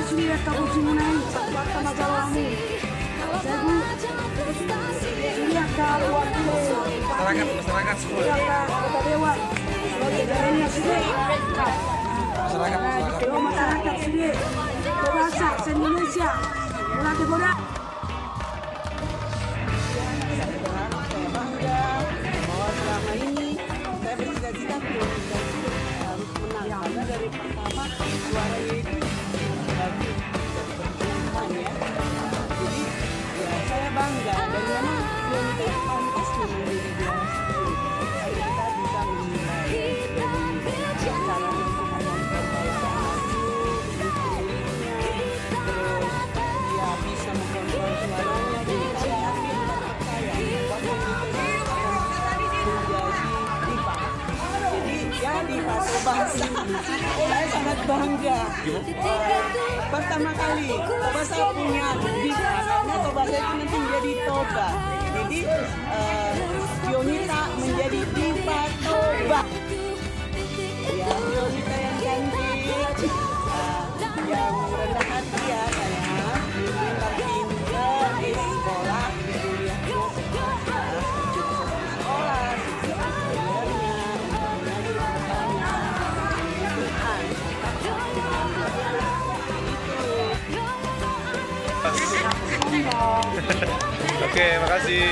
sudah tahu jimunai fakta masalah ini. Jadi sudah tahu waktu masyarakat semua. sudah kota dewa. Ini sudah Masyarakat. masyarakat sudah berbahasa Indonesia. Mulai digoda. Bangga bahwa selama ini saya bercita-cita harus menang karena dari pertama suara itu bagus berperan ya. Jadi ya saya bangga dan memang wanita pantas menjadi juara satu. Tapi kita bisa menilai dari cara menyampaikan bahasa masuk di sekelilingnya, terus dia bisa mengontrol suaranya. Jadi saya yakin dan percaya bahwa kita menjadi diva. Jadi ya diva Tobas. Saya sangat bangga. Pertama kali Toba saya punya diva karena Toba saya itu nanti menjadi Toba. Jadi Dionita menjadi diva Toba. Ya Dionita yang cantik, yang rendah hati ya sayang, pintar-pintar di sekolah, kuliahnya sekolah, sekolahnya, di rumahnya, Tuhan. Oke, makasih.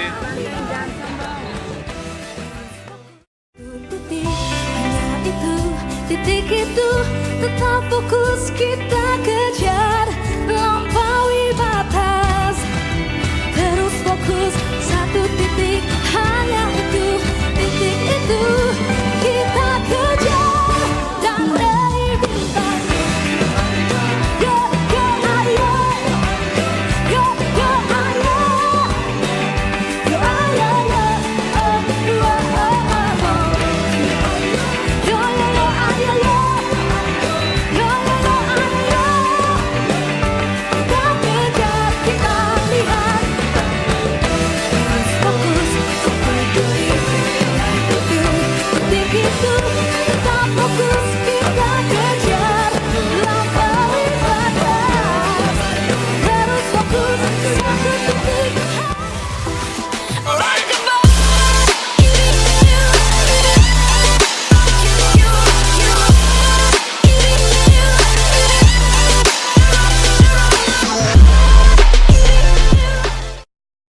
Hanya itu, titik itu, tetap fokus kita ke